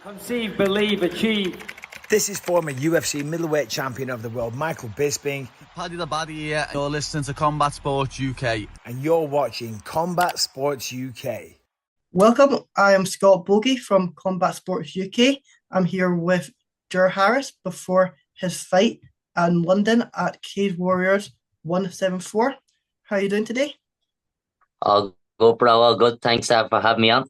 Conceive, believe, achieve. This is former UFC middleweight champion of the world, Michael Bisping. Paddy the Baddy here. You're listening to Combat Sports UK. And you're watching Combat Sports UK. Welcome, I am Scott Bogie from Combat Sports UK. I'm here with Ger Harris before his fight in London at Cage Warriors 174. How are you doing today? All good, bro. All good. Thanks for having me on.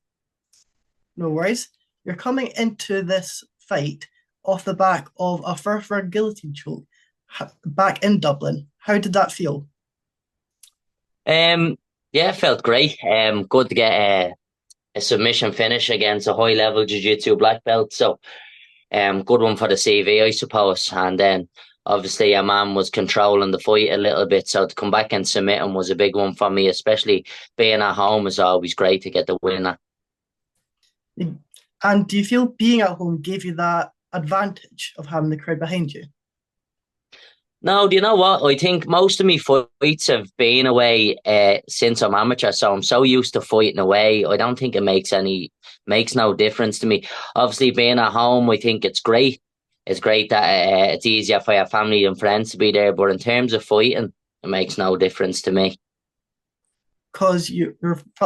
No worries. You're coming into this fight off the back of a first round guillotine choke back in Dublin. How did that feel? Yeah, it felt great. Good to get a submission finish against a high level jiu-jitsu black belt. So, good one for the CV, I suppose. And then obviously a man was controlling the fight a little bit. So to come back and submit him was a big one for me, especially being at home is always great to get the winner. And do you feel being at home gave you that advantage of having the crowd behind you? No, do you know what? I think most of my fights have been away since I'm amateur, so I'm so used to fighting away. I don't think it makes no difference to me. Obviously, being at home, I think it's great. It's great that it's easier for your family and friends to be there, but in terms of fighting, it makes no difference to me. Because your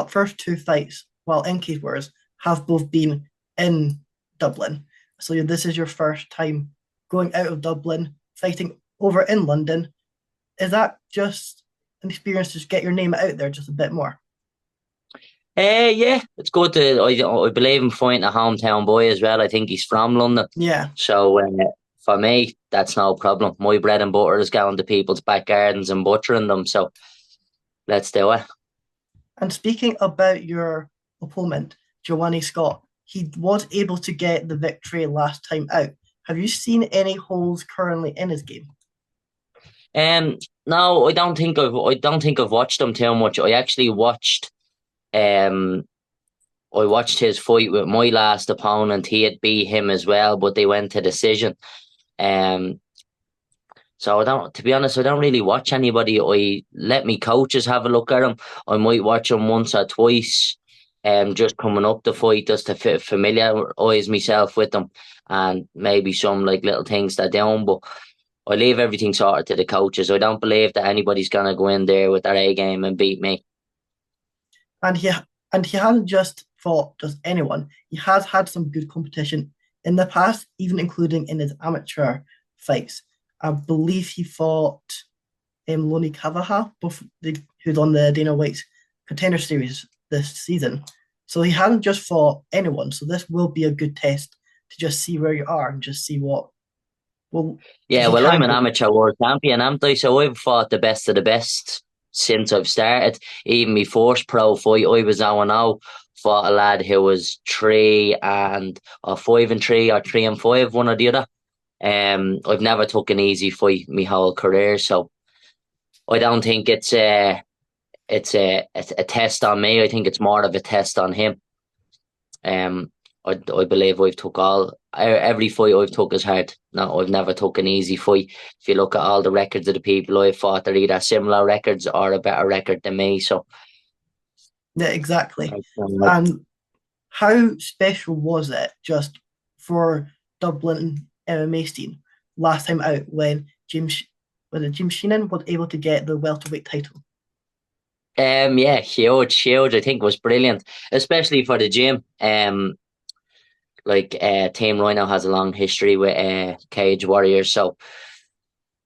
first two fights, while in Cage Warriors, have both been in Dublin. So this is your first time going out of Dublin, fighting over in London. Is that just an experience to just get your name out there just a bit more? Yeah, it's good to. I believe in fighting a hometown boy as well. I think he's from London. Yeah. So for me, that's no problem. My bread and butter is going to people's back gardens and butchering them. So let's do it. And speaking about your opponent, Jawany Scott, he was able to get the victory last time out. Have you seen any holes currently in his game? No, I don't think I've watched him too much. I actually watched I watched his fight with my last opponent. He had beat him as well, but they went to decision. So to be honest, I don't really watch anybody. I let me coaches have a look at him. I might watch him once or twice. Just coming up the fight just to familiarise myself with them and maybe some like little things they're doing, but I leave everything sorted to the coaches. I don't believe that anybody's gonna go in there with their A game and beat me. And he hasn't just fought just anyone. He has had some good competition in the past, even including in his amateur fights. I believe he fought Lonnie Cavaha, who's on the Dana White's Contender Series this season. So he hasn't just fought anyone. So this will be a good test to just see where you are and just see what. I'm an amateur world champion, am I? So I've fought the best of the best since I've started. Even my first pro fight, I was 0-0. Fought a lad who was 5-3 or 3-5, one or the other. I've never took an easy fight my whole career, so I don't think it's a test on me. I think it's more of a test on him. I believe I've took every fight I've took is hard. No, I've never took an easy fight. If you look at all the records of the people I've fought, they're either similar records or a better record than me. So yeah, exactly. And how special was it just for Dublin MMA scene last time out when Jim Sheenan was able to get the welterweight title? Yeah, huge. I think it was brilliant, especially for the gym. Team Rhino has a long history with Cage Warriors, so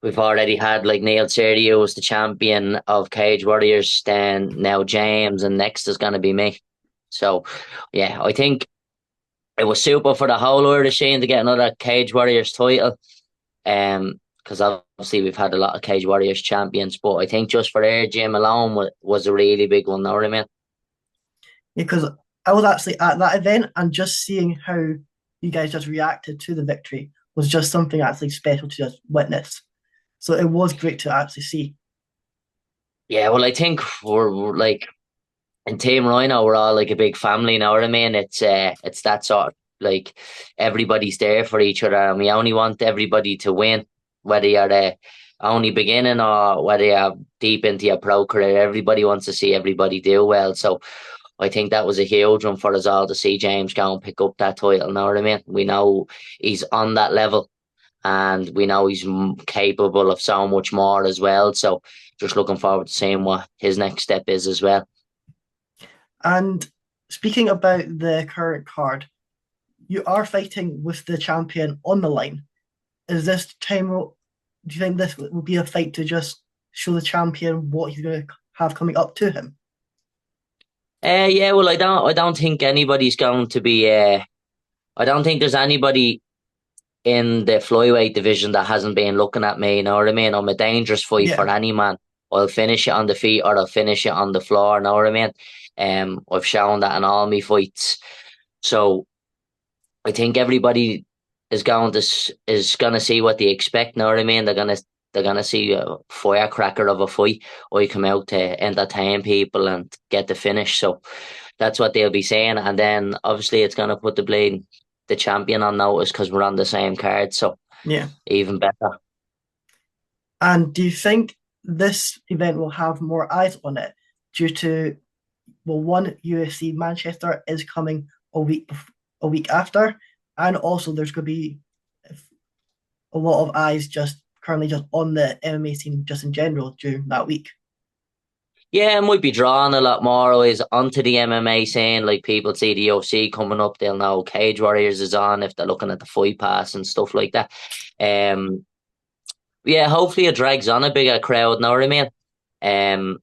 we've already had like Neil Serdio was the champion of Cage Warriors, then now James, and next is going to be me. So yeah, I think it was super for the whole Irish scene to get another Cage Warriors title. Because obviously we've had a lot of Cage Warriors champions, but I think just for their gym alone was a really big one. Know what I mean? Because I was actually at that event and just seeing how you guys just reacted to the victory was just something actually special to just witness. So it was great to actually see. Yeah, well, I think we're like in Team Rhino, we're all like a big family. Know what I mean? It's that sort of like everybody's there for each other, and we only want everybody to win. Whether you're only beginning or whether you're deep into your pro career, everybody wants to see everybody do well. So I think that was a huge one for us all to see James go and pick up that title. Know what I mean? We know he's on that level, and we know he's capable of so much more as well. So just looking forward to seeing what his next step is as well. And speaking about the current card, you are fighting with the champion on the line. Is this time? Do you think this will be a fight to just show the champion what he's going to have coming up to him? Yeah. Well, I don't think anybody's going to be. I don't think there's anybody in the flyweight division that hasn't been looking at me. You know what I mean? I'm a dangerous fight for any man. I'll finish it on the feet or I'll finish it on the floor. You know what I mean? I've shown that in all my fights. So I think everybody is going to see what they expect. Know what I mean? They're gonna see a firecracker of a fight. I come out to entertain people and get the finish. So that's what they'll be saying. And then obviously it's gonna put the champion on notice because we're on the same card. So yeah, even better. And do you think this event will have more eyes on it due to, well, one, UFC Manchester is coming a week after, and also there's going to be a lot of eyes currently just on the MMA scene just in general during that week. Yeah, it might be drawing a lot more eyes onto the MMA scene. Like people see the UFC coming up, they'll know Cage Warriors is on if they're looking at the Fight Pass and stuff like that. Yeah, hopefully it drags on a bigger crowd. Know what I mean?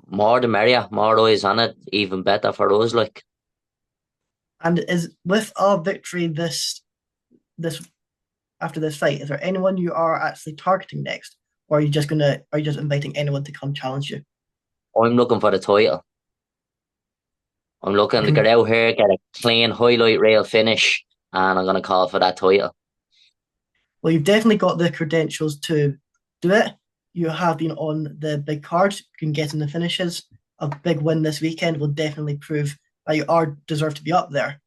More the merrier, more eyes on it, even better for us. Like, and is with our victory this after this fight, is there anyone you are actually targeting next, or are you just inviting anyone to come challenge you? I'm looking for the title. I'm looking to get out here, get a clean highlight reel finish, and I'm going to call for that title. Well, you've definitely got the credentials to do it. You have been on the big cards. You can get in the finishes. A big win this weekend will definitely prove that you are deserve to be up there.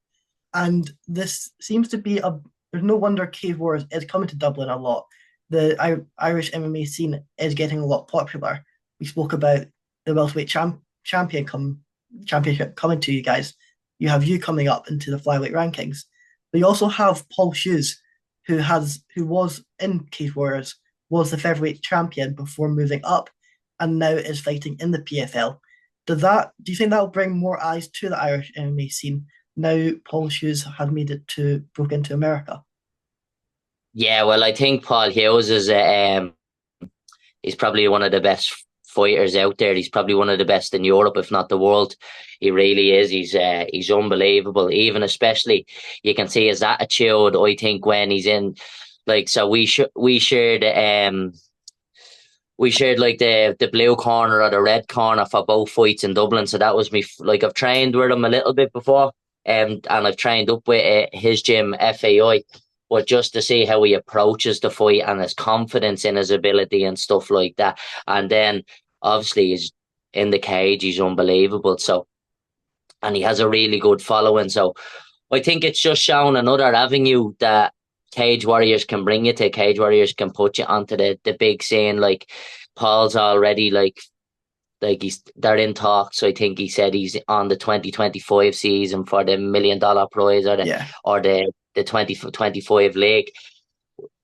And this seems to be there's no wonder Cage Warriors is coming to Dublin a lot. The Irish MMA scene is getting a lot popular. We spoke about the welterweight championship coming to you guys. You have you coming up into the flyweight rankings. But you also have Paul Hughes, who was in Cage Warriors, was the featherweight champion before moving up, and now is fighting in the PFL. Do you think that will bring more eyes to the Irish MMA scene now Paul Hughes has made it to broke into America? Yeah, well, I think Paul Hughes is he's probably one of the best fighters out there. He's probably one of the best in Europe, if not the world. He really is. He's unbelievable. Even especially, you can see his attitude. I think when he's in, like, so we shared like the blue corner or the red corner for both fights in Dublin. So that was me. Like, I've trained with him a little bit before, and I've trained up with his gym FAI. But just to see how he approaches the fight and his confidence in his ability and stuff like that. And then obviously he's in the cage, he's unbelievable. So, and he has a really good following. So I think it's just showing another avenue that Cage Warriors can bring you to. Cage Warriors can put you onto the big scene. Like Paul's already they're in talks. So I think he said he's on the 2025 season for the $1 million prize or the 2025 league.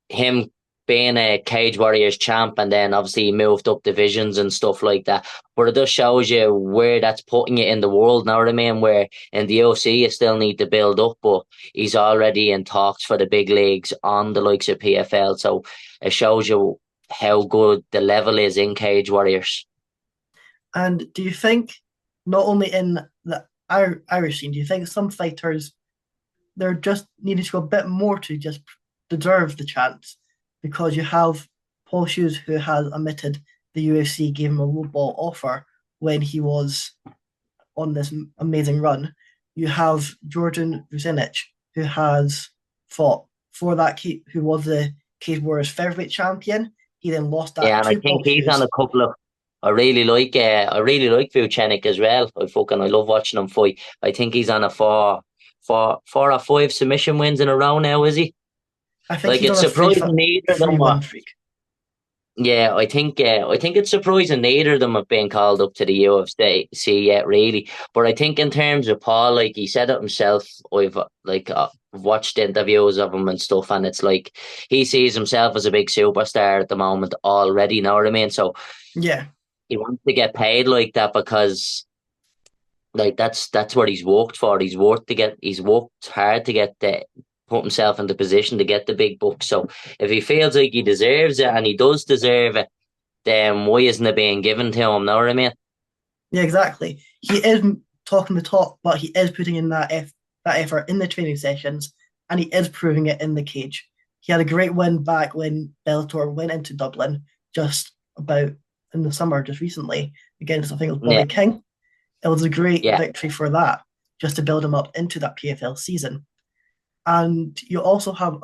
Him being a Cage Warriors champ, and then obviously he moved up divisions and stuff like that. But it just shows you where that's putting you in the world, know what I mean? Where in the UFC you still need to build up, but he's already in talks for the big leagues on the likes of PFL. So it shows you how good the level is in Cage Warriors. And do you think, not only in the Irish scene, do you think some fighters, they're just needing to go a bit more to just deserve the chance? Because you have Paul Hughes, who has admitted the UFC gave him a lowball offer when he was on this amazing run. You have Jordan Vucinic, who has fought for that, who was the Cage Warriors featherweight champion. He then lost that. Yeah, and I think he's on a couple of. I really like Vucinic as well. I love watching him fight. I think he's on a four or five submission wins in a row now, is he? I think like, it's surprising neither of them. Yeah, I think it's surprising neither of them have been called up to the UFC yet, really. But I think in terms of Paul, like he said it himself, I've watched interviews of him and stuff, and it's like he sees himself as a big superstar at the moment already. You know what I mean? So Yeah, he wants to get paid like that because like that's what he's worked for. He's worked hard to get the put himself in the position to get the big bucks. So if he feels like he deserves it and he does deserve it, then why isn't it being given to him? Know what I mean? yeah, exactly. He is talking the talk, but he is putting in that effort in the training sessions, and he is proving it in the cage. He had a great win back when Bellator went into Dublin just about in the summer, just recently against I think it was Yeah, Bobby King. It was a great yeah, victory for that, just to build him up into that PFL season. And you also have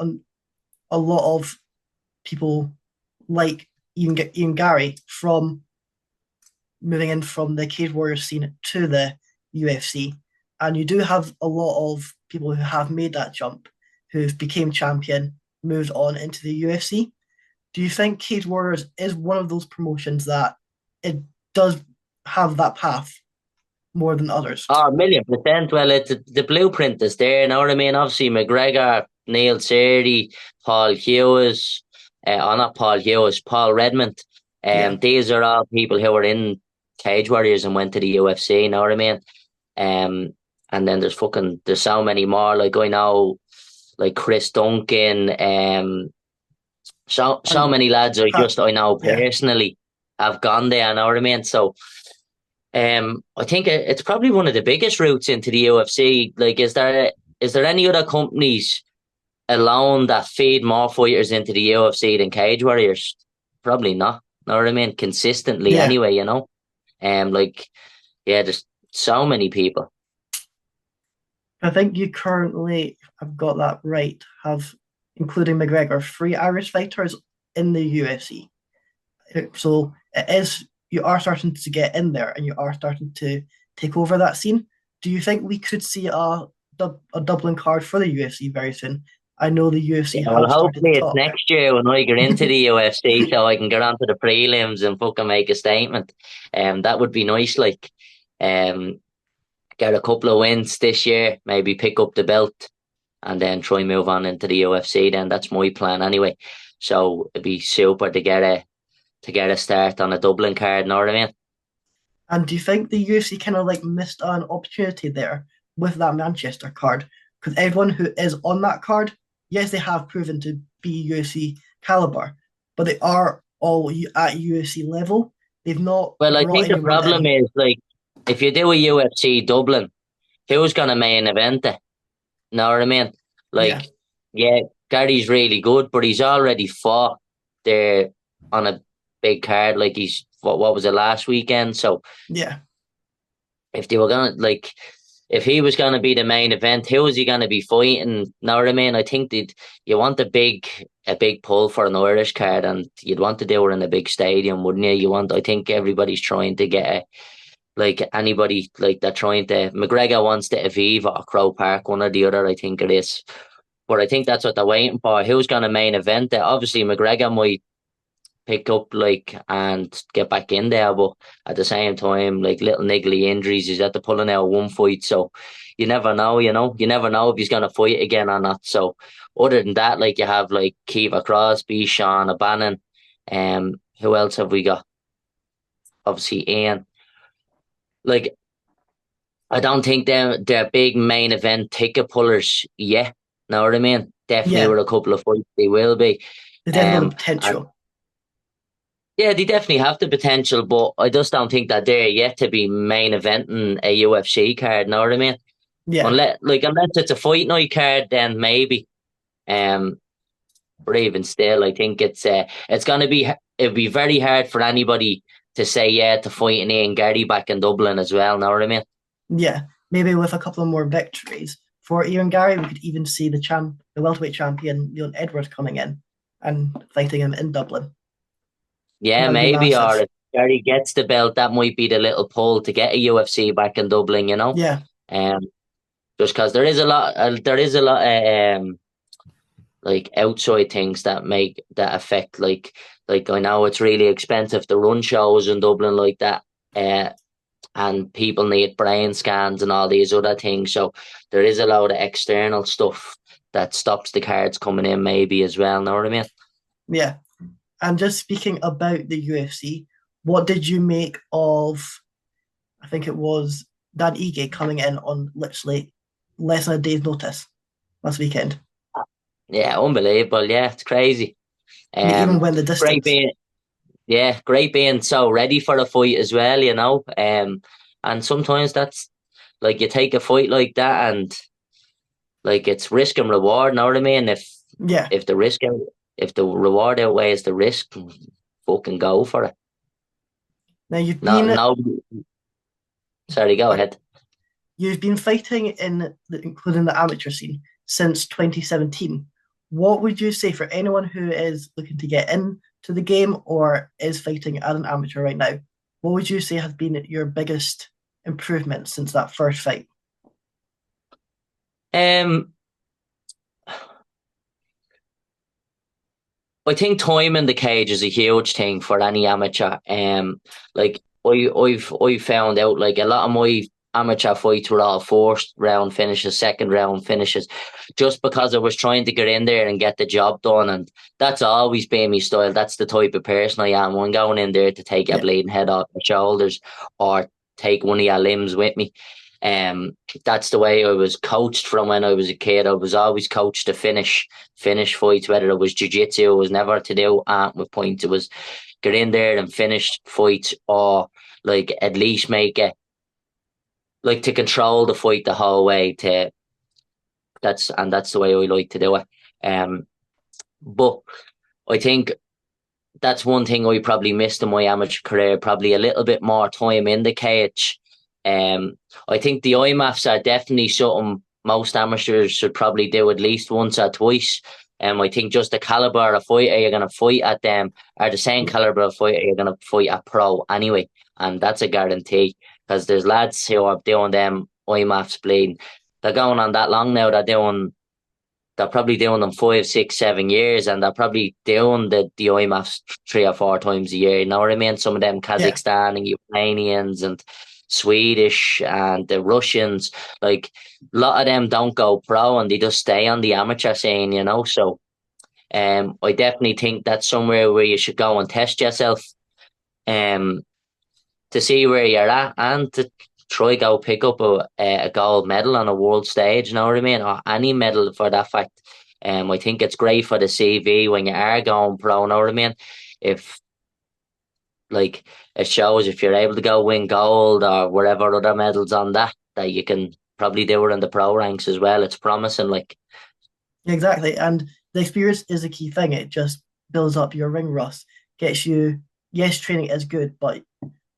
a lot of people like Ian Gary from moving in from the Cage Warriors scene to the UFC. And you do have a lot of people who have made that jump, who've became champion, moved on into the UFC. Do you think Cage Warriors is one of those promotions that it does have that path more than others? oh, 1,000,000%. Well, the blueprint is there. You know what I mean? Obviously, McGregor, Neil Seardy, Paul Hughes, not Paul Hughes, Paul Redmond. Yeah. These are all people who were in Cage Warriors and went to the UFC. You know what I mean? Um, and then there's so many more. Like I know, like Chris Duncan. So And many lads I know yeah, personally have gone there. You know what I mean? So. I think it's probably one of the biggest routes into the UFC. Like, is there any other companies alone that feed more fighters into the UFC than Cage Warriors? Probably not. Know what I mean? Consistently, yeah. anyway. You know, like yeah, there's so many people. I think you currently have got that right, have including McGregor, three Irish fighters in the UFC. So it is you are starting to get in there and you are starting to take over that scene. Do you think we could see a Dublin card for the UFC very soon? I know the UFC Yeah, well, have started to hopefully it's talk. next year when I get into the UFC, so I can get onto the prelims and fucking make a statement. That would be nice. Like, um, get a couple of wins this year, maybe pick up the belt, and then try and move on into the UFC. Then that's my plan anyway. So it'd be super to get a start on a Dublin card. Know what I mean? And do you think the UFC kind of like missed an opportunity there with that Manchester card? Because everyone who is on that card, yes, they have proven to be UFC caliber, but they are all at UFC level. They've not Well, I brought think the anyone problem in. is like if you do a UFC Dublin, who's gonna main event it? Know what I mean? Yeah, Like, yeah, Gary's really good, but he's already fought there on a big card. Like he's what was it last weekend? So yeah, if they were gonna like if he was gonna be the main event, who was he gonna be fighting? Know what I mean? I think that you want a big pull for an Irish card and you'd want to do it in a big stadium, wouldn't you? I think everybody's trying to get like anybody like they're trying to McGregor wants the Aviva or Crow Park, one or the other, I think it is. But I think that's what they're waiting for. Who's gonna main event it? Obviously McGregor might pick up like and get back in there. But at the same time, like little niggly injuries, he's at the pulling out one fight, so you never know. You never know if he's gonna fight again or not. So other than that, like you have like Kiva Crosby, Sean O'Bannon, who else have we got? Obviously Ian. Like I don't think they're big main event ticket pullers yet. Know what I mean? Definitely yeah. with a couple of fights they will be. They definitely got the Um, and potential. yeah, they definitely have the potential, but I just don't think that they're yet to be main eventing a UFC card. Know what I mean? Yeah, Unless it's a fight night card, then maybe. Um, but even still, I think it's gonna be it'd be very hard for anybody to say yeah to fighting Ian Gary back in Dublin as well. Know what I mean? yeah. Maybe with a couple of more victories for Ian Gary, we could even see the welterweight champion Leon Edwards coming in and fighting him in Dublin. And Yeah, that would be maybe. Or massive. if Gary gets the belt, that might be the little pull to get a UFC back in Dublin. You know, Yeah, um, just because there is a lot like outside things that affect like Like, I know it's really expensive to run shows in Dublin like that, and people need brain scans and all these other things. So there is a lot of external stuff that stops the cards coming in, maybe as well. Know what I mean? Yeah. And just speaking about the UFC, what did you make of, I think it was Dan Ige coming in on literally less than a day's notice last weekend? Yeah, unbelievable. Yeah, it's crazy. He even Um, went the great distance. being, yeah, great being so ready for a fight as well. And sometimes that's like you take a fight like that, and like it's risk and reward. Know what I mean? Yeah. If the risk if the reward outweighs the risk, fucking go for it. Now you've No, been no. Sorry, go like, ahead. you've been fighting including the amateur scene since 2017. What would you say for anyone who is looking to get into the game or is fighting as an amateur right now? What would you say has been your biggest improvement since that first fight? Um, I think time in the cage is a huge thing for any amateur. Like I've found out like a lot of my amateur fights were all first round finishes, second round finishes, just because I was trying to get in there and get the job done, and that's always been my style. That's the type of person I am. I'm going in there to take a Yeah. bleeding head off my shoulders or take one of your limbs with me. That's the way I was coached from when I was a kid. I was always coached to finish fights, whether it was jiu-jitsu. It was never to do with points. It was get in there and finish fights, or like at least make it like to control the fight the whole way. That's the way I like to do it. But I think that's one thing I probably missed in my amateur career. Probably a little bit more time in the cage. I think the IMAFs are definitely something most amateurs should probably do at least once or twice. I think just the caliber of fighter you're going to fight at them are the same caliber of fighter you're going to fight at pro anyway, and that's a guarantee because there's lads who are doing them IMAFs bleeding. They're going on that long now. They're probably doing them 5, 6, 7 years, and they're probably doing the IMAFs 3 or 4 times a year. You know what I mean? Some of them Yeah. Kazakhstan and Ukrainians and Swedish and the Russians, like a lot of them don't go pro and they just stay on the amateur scene. So I definitely think that's somewhere where you should go and test yourself um to see where you're at and to try go pick up a gold medal on a world stage, you know what I mean? Or any medal for that fact. I think it's great for the CV when you are going pro, you know what I mean? If like it shows if you're able to go win gold or whatever other medals on that you can probably do it in the pro ranks as well. It's promising, like. Exactly. And the experience is a key thing. It just builds up your ring rust, gets you, yes, training is good, but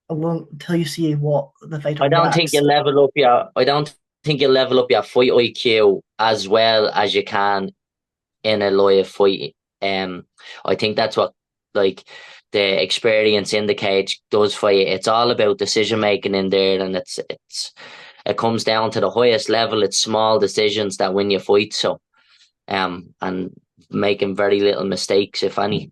along until you see what the fighter I don't think you reacts. level up your I don't think you level up your fight IQ as well as you can in a live fight. I think that's what like the experience in the cage does for you. It's all about decision making in there, and it comes down to the highest level. It's small decisions that win you fight. So and making very little mistakes, if any.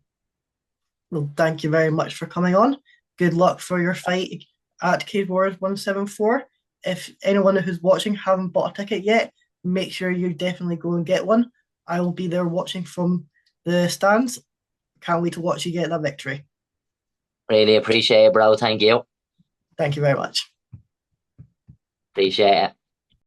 Well, thank you very much for coming on. Good luck for your fight at Cage Warriors 174. If anyone who's watching haven't bought a ticket yet, make sure you definitely go and get one. I will be there watching from the stands. Can't wait to watch you get that victory. Really appreciate it, bro. Thank you. Thank you very much. Appreciate it.